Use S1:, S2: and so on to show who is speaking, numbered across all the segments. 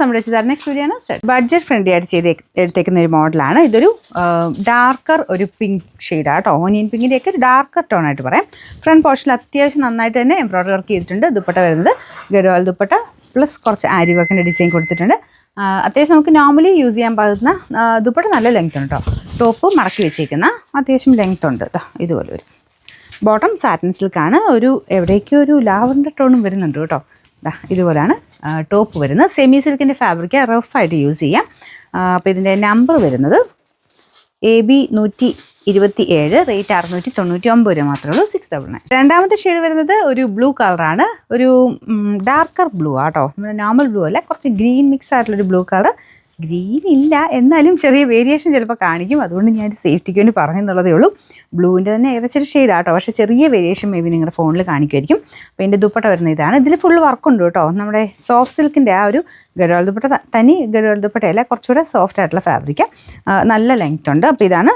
S1: നമ്മുടെ next video ആണ് start. Budget friendly ആയിട്ട് എടുത്തേക്കുന്ന ഒരു മോഡലാണ്. ഇതൊരു ഡാർക്കർ ഒരു പിങ്ക് ഷെയ്ഡാണ് കേട്ടോ. ഓനിയൻ പിങ്കിൻ്റെ ഒക്കെ ഒരു ഡാർക്കർ ടോൺ ആയിട്ട് പറയാം. ഫ്രണ്ട് പോർഷനിൽ അത്യാവശ്യം നന്നായിട്ട് തന്നെ എംബ്രോയിഡറി വർക്ക് ചെയ്തിട്ടുണ്ട്. ദുപ്പട്ട വരുന്നത് ഗഡ്വാൾ ദുപ്പട്ട പ്ലസ് കുറച്ച് ആരി വർക്കിൻ്റെ ഡിസൈൻ കൊടുത്തിട്ടുണ്ട്. അത്യാവശ്യം നമുക്ക് നോർമലി യൂസ് ചെയ്യാൻ പറ്റുന്ന ദുപ്പട്ട നല്ല ലെങ്ത് ഉണ്ട് കേട്ടോ. ടോപ്പ് മടക്കി വെച്ചേക്കുന്ന അത്യാവശ്യം ലെങ്ത് ഉണ്ട് കേട്ടോ. ഇതുപോലെ ഒരു ബോട്ടം സാറ്റിൻ സിൽക്കാണ്. ഒരു എവിടേക്കോ ഒരു ലാവൻഡർ ടോണും വരുന്നുണ്ട് കേട്ടോ. ഇതുപോലെയാണ് ടോപ്പ് വരുന്നത്. സെമി സിൽക്കിൻ്റെ ഫാബ്രിക് റഫായിട്ട് യൂസ് ചെയ്യാം. അപ്പോൾ ഇതിൻ്റെ നമ്പർ വരുന്നത് AB 127, റേറ്റ് 699 രൂപ മാത്രമേ ഉള്ളൂ. 699. രണ്ടാമത്തെ ഷെയ്ഡ് വരുന്നത് ഒരു ബ്ലൂ കളറാണ്. ഒരു ഡാർക്കർ ബ്ലൂ ആട്ടോ. നമ്മുടെ നോർമൽ ബ്ലൂ അല്ല, കുറച്ച് ഗ്രീൻ മിക്സ് ആയിട്ടുള്ളൊരു ബ്ലൂ കളർ. ഗ്രീൻ ഇല്ല, എന്നാലും ചെറിയ വേരിയേഷൻ ചിലപ്പോൾ കാണിക്കും. അതുകൊണ്ട് ഞാൻ സേഫ്റ്റിക്ക് വേണ്ടി പറഞ്ഞെന്നുള്ളതേ ഉള്ളൂ. ബ്ലൂവിൻ്റെ തന്നെ ഏകദേശം ഒരു ഷെയ്ഡ് ആട്ടോ, പക്ഷേ ചെറിയ വേരിയേഷൻ മേ ബി നിങ്ങളുടെ ഫോണിൽ കാണിക്കുമായിരിക്കും. അപ്പോൾ എൻ്റെ ദുപ്പട്ട വരുന്ന ഇതാണ്. ഇതിൽ ഫുൾ വർക്കുണ്ട് കേട്ടോ. നമ്മുടെ സോഫ്റ്റ് സിൽക്കിൻ്റെ ആ ഒരു ഗഡ്വാൾ ദുപ്പട്ട, തനി ഗഡ്വാൾ ദുപ്പട്ടയല്ല, കുറച്ചുകൂടെ സോഫ്റ്റ് ആയിട്ടുള്ള ഫാബ്രിക്, നല്ല ലെങ്ത് ഉണ്ട്. അപ്പോൾ ഇതാണ്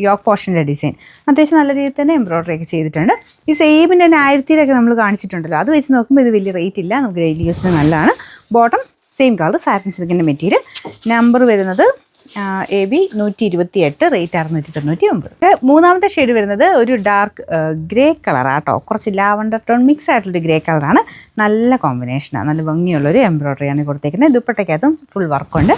S1: യോക്ക് പോർഷൻ്റെ ഡിസൈൻ. അത്യാവശ്യം നല്ല രീതിയിൽ തന്നെ എംബ്രോയിഡറി ഒക്കെ ചെയ്തിട്ടുണ്ട്. ഈ സെയിമിൻ്റെ തന്നെ 1000 നമ്മൾ കാണിച്ചിട്ടുണ്ടല്ലോ, അത് വെച്ച് നോക്കുമ്പോൾ ഇത് വലിയ റേറ്റ് ഇല്ല, നമുക്ക് ഡെയിലി യൂസിന് നല്ലതാണ്. ബോട്ടം സെയിം കളർ സാറ്റിൻ സിൽക്കിൻ്റെ മെറ്റീരിയൽ. നമ്പർ വരുന്നത് AB 128, റേറ്റ് 699. മൂന്നാമത്തെ ഷെയ്ഡ് വരുന്നത് ഒരു ഡാർക്ക് ഗ്രേ കളറാട്ടോ. കുറച്ച് ലാവൻഡർ ടോൺ മിക്സ് ആയിട്ടുള്ളൊരു ഗ്രേ കളറാണ്. നല്ല കോമ്പിനേഷനാണ്, നല്ല ഭംഗിയുള്ളൊരു എംബ്രോയിഡറിയാണ് കൊടുത്തേക്കുന്നത്. ദുപ്പട്ടയ്ക്കകത്തും ഫുൾ വർക്കുണ്ട്.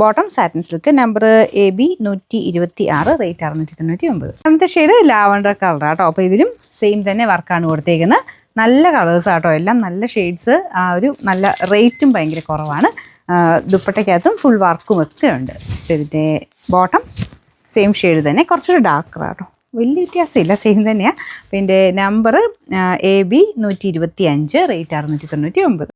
S1: Bottom satin silk. Number AB 126, rate 699. രണ്ടാമത്തെ ഷെയ്ഡ് ലാവൻഡർ കളറാട്ടോ. അപ്പോൾ ഇതിലും സെയിം തന്നെ വർക്കാണ് കൊടുത്തേക്കുന്നത്. നല്ല കളേഴ്സ് ആട്ടോ, എല്ലാം നല്ല ഷെയ്ഡ്സ്. ആ ഒരു നല്ല റേറ്റും ഭയങ്കര കുറവാണ്. ദുപ്പട്ടയ്ക്കകത്തും ഫുൾ വർക്കും ഒക്കെ ഉണ്ട്. ഇതിൻ്റെ ബോട്ടം സെയിം ഷെയ്ഡ് തന്നെ, കുറച്ചൊരു ഡാർക്കറാട്ടോ, വലിയ വ്യത്യാസമില്ല, സെയിം തന്നെയാണ്. അപ്പോൾ ഇതിൻ്റെ നമ്പർ AB 125, റേറ്റ് 699.